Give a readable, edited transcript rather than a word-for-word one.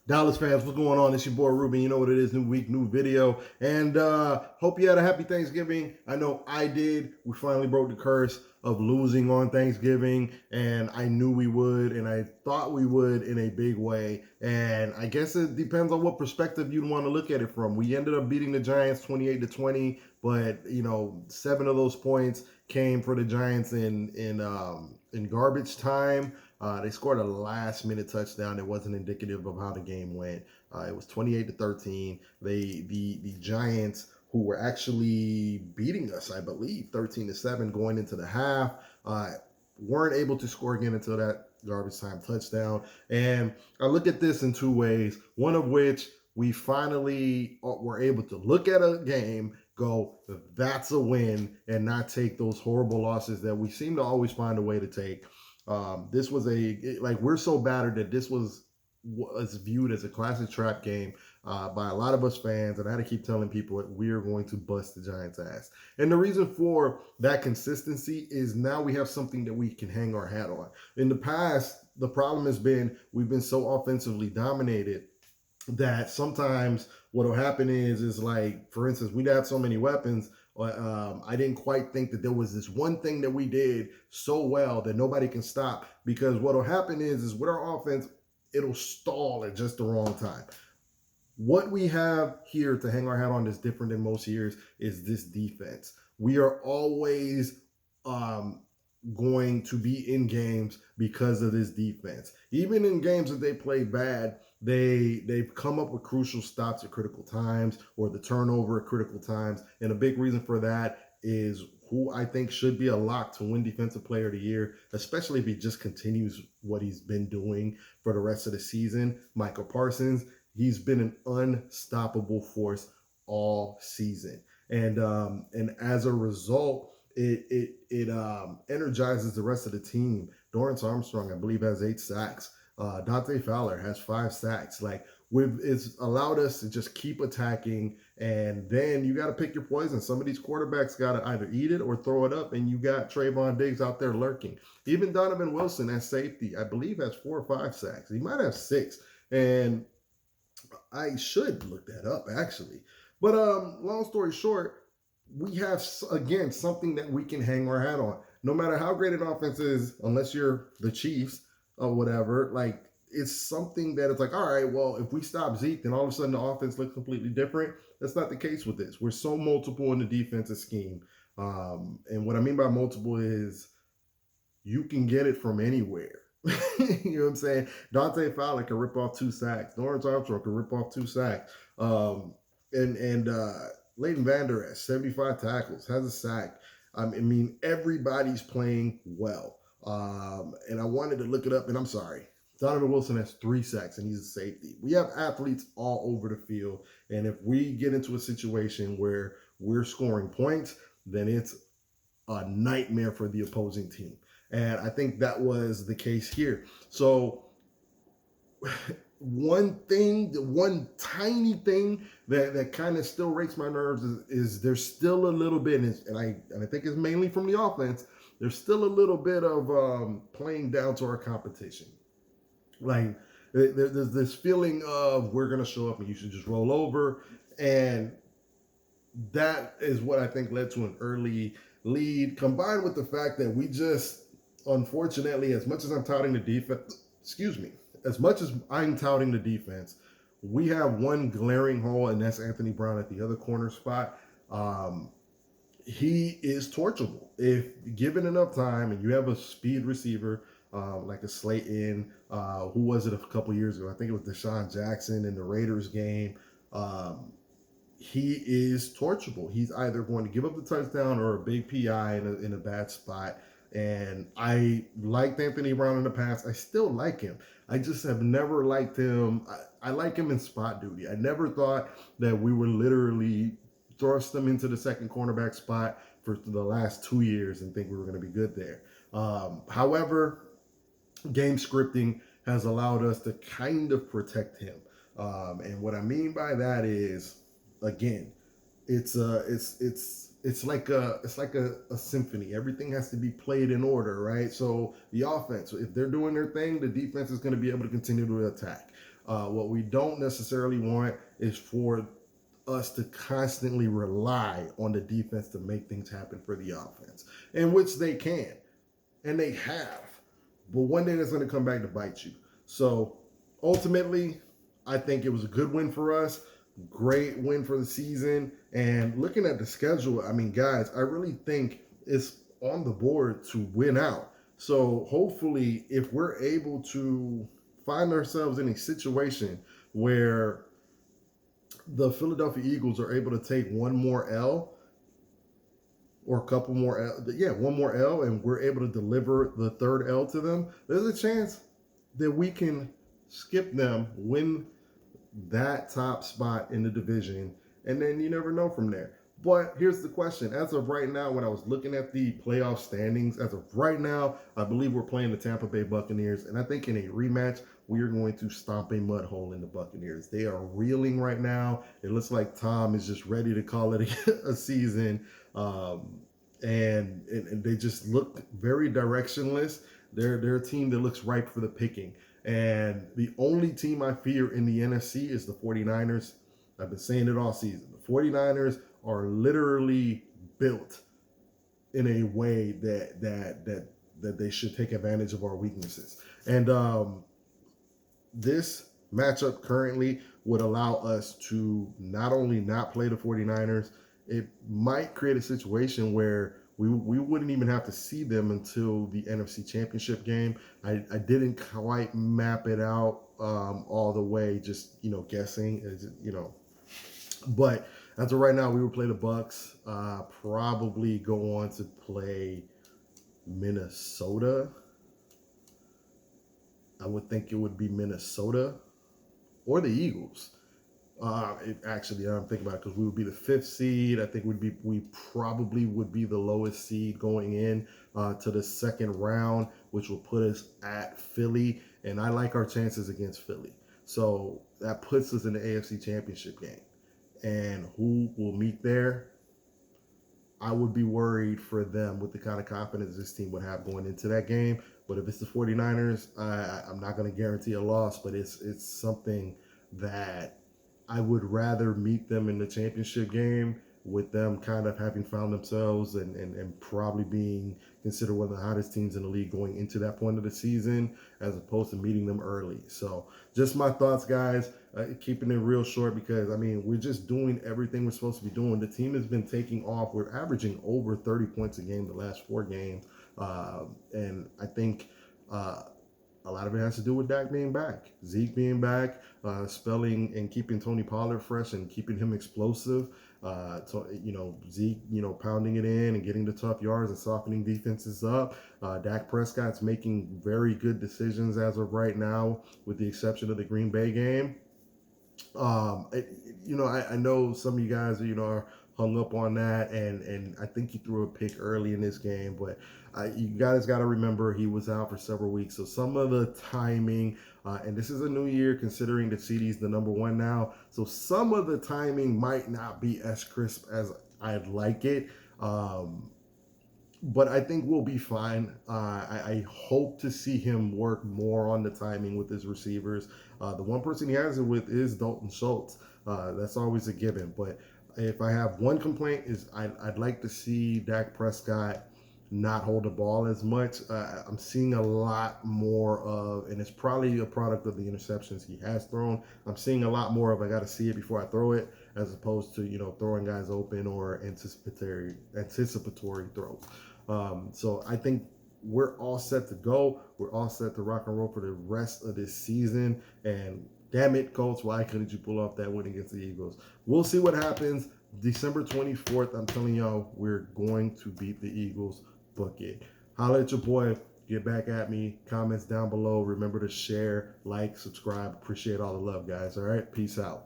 Dallas fans, what's going on? It's your boy Ruben. You know what it is. New week, new video. And hope you had a happy Thanksgiving. I know I did. We finally broke the curse of losing on Thanksgiving. And I knew we would. And I thought we would in a big way. And I guess it depends on what perspective you'd want to look at it from. We ended up beating the Giants 28-20. But, 7 of those points came for the Giants in garbage time. They scored a last-minute touchdown that wasn't indicative of how the game went. It was 28-13. The Giants, who were actually beating us, I believe, 13-7 going into the half, weren't able to score again until that garbage time touchdown. And I look at this in two ways. One of which we finally were able to look at a game, go, that's a win, and not take those horrible losses that we seem to always find a way to take. This was we're so battered that this was viewed as a classic trap game by a lot of us fans, and I had to keep telling people that we are going to bust the Giants' ass. And the reason for that consistency is now we have something that we can hang our hat on. In the past, the problem has been we've been so offensively dominated that sometimes what will happen is like, for instance, we'd have so many weapons. I didn't quite think that there was this one thing that we did so well that nobody can stop, because what will happen is with our offense, it'll stall at just the wrong time. What we have here to hang our hat on that's different than most years is this defense. We are always going to be in games because of this defense. Even in games that they play bad, they've come up with crucial stops at critical times, or the turnover at critical times. And a big reason for that is who I think should be a lock to win Defensive Player of the Year, especially if he just continues what he's been doing for the rest of the season. Micah Parsons, he's been an unstoppable force all season. And as a result, it energizes the rest of the team. Dorrance Armstrong, I believe, has 8 sacks. Dante Fowler has 5 sacks. It's allowed us to just keep attacking, and then you got to pick your poison. Some of these quarterbacks got to either eat it or throw it up, and you got Trayvon Diggs out there lurking. Even Donovan Wilson at safety, I believe, has 4 or 5 sacks. He might have 6, and I should look that up actually. But long story short, we have, again, something that we can hang our hat on. No matter how great an offense is, unless you're the Chiefs or whatever, it's something that it's like, all right, well, if we stop Zeke, then all of a sudden the offense looks completely different. That's not the case with this. We're so multiple in the defensive scheme. And what I mean by multiple is you can get it from anywhere. You know what I'm saying? Dante Fowler can rip off 2 sacks. Dorrance Armstrong can rip off 2 sacks. And Leighton Vander Esch, 75 tackles, has a sack. I mean, everybody's playing well. And I wanted to look it up, and I'm sorry. Donovan Wilson has 3 sacks, and he's a safety. We have athletes all over the field, and if we get into a situation where we're scoring points, then it's a nightmare for the opposing team. And I think that was the case here. So one tiny thing that kind of still rakes my nerves is there's still a little bit, and I think it's mainly from the offense. There's still a little bit of playing down to our competition. Like there's this feeling of we're gonna show up and you should just roll over, and that is what I think led to an early lead, combined with the fact that we just, unfortunately, as much as I'm touting the defense, as much as I'm touting the defense, we have one glaring hole, and that's Anthony Brown at the other corner spot. He is torchable if given enough time, and you have a speed receiver like a Slayton. Who was it a couple years ago? I think it was Deshaun Jackson in the Raiders game. He is torchable. He's either going to give up the touchdown or a big PI in a bad spot. And I liked Anthony Brown in the past. I still like him. I just have never liked him. I like him in spot duty. I never thought that we would literally thrust him into the second cornerback spot for the last 2 years and think we were going to be good there. However, game scripting has allowed us to kind of protect him. And what I mean by that is, again, it's like a symphony. Everything has to be played in order, right? So the offense, if they're doing their thing, the defense is going to be able to continue to attack. What we don't necessarily want is for us to constantly rely on the defense to make things happen for the offense, in which they can and they have. But one day that's going to come back to bite you. So ultimately, I think it was a good win for us. Great win for the season. And looking at the schedule, I mean, guys, I really think it's on the board to win out. So hopefully, if we're able to find ourselves in a situation where the Philadelphia Eagles are able to take one more L or a couple more one more L, and we're able to deliver the third L to them, there's a chance that we can skip them, win that top spot in the division, and then you never know from there. But here's the question. As of right now, when I was looking at the playoff standings, as of right now, I believe we're playing the Tampa Bay Buccaneers. And I think in a rematch, we are going to stomp a mud hole in the Buccaneers. They are reeling right now. It looks like Tom is just ready to call it a season. And they just look very directionless. They're a team that looks ripe for the picking. And the only team I fear in the NFC is the 49ers. I've been saying it all season. The 49ers are literally built in a way that they should take advantage of our weaknesses. And this matchup currently would allow us to not only not play the 49ers, it might create a situation where we wouldn't even have to see them until the NFC Championship game. I didn't quite map it out all the way, just guessing, but as of right now, we would play the Bucks. Probably go on to play Minnesota. I would think it would be Minnesota or the Eagles. Actually, I'm thinking about it because we would be the 5th seed. I think we probably would be the lowest seed going in to the second round, which will put us at Philly. And I like our chances against Philly. So that puts us in the AFC Championship game. And who will meet there? I would be worried for them with the kind of confidence this team would have going into that game. But if it's the 49ers, I'm not going to guarantee a loss, but it's something that I would rather meet them in the championship game with them kind of having found themselves and probably being considered one of the hottest teams in the league going into that point of the season, as opposed to meeting them early. So just my thoughts, guys. Keeping it real short because, I mean, we're just doing everything we're supposed to be doing. The team has been taking off. We're averaging over 30 points a game the last 4 games. And I think a lot of it has to do with Dak being back, Zeke being back, spelling and keeping Tony Pollard fresh and keeping him explosive. Zeke, pounding it in and getting the tough yards and softening defenses up. Dak Prescott's making very good decisions as of right now, with the exception of the Green Bay game. I know some of you guys, are hung up on that, and I think he threw a pick early in this game, but you guys got to remember he was out for several weeks, so some of the timing, and this is a new year considering that CD's the number 1 now, so some of the timing might not be as crisp as I'd like it. But I think we'll be fine. I hope to see him work more on the timing with his receivers. The one person he has it with is Dalton Schultz. That's always a given. But if I have one complaint is I'd like to see Dak Prescott not hold the ball as much. I'm seeing a lot more of, and it's probably a product of the interceptions he has thrown. I'm seeing a lot more of I got to see it before I throw it, as opposed to throwing guys open or anticipatory throws. So I think we're all set to go. We're all set to rock and roll for the rest of this season. And damn it, Colts, why couldn't you pull off that win against the Eagles? We'll see what happens. December 24th, I'm telling y'all, we're going to beat the Eagles. Book it. Holla at your boy. Get back at me. Comments down below. Remember to share, like, subscribe. Appreciate all the love, guys. All right? Peace out.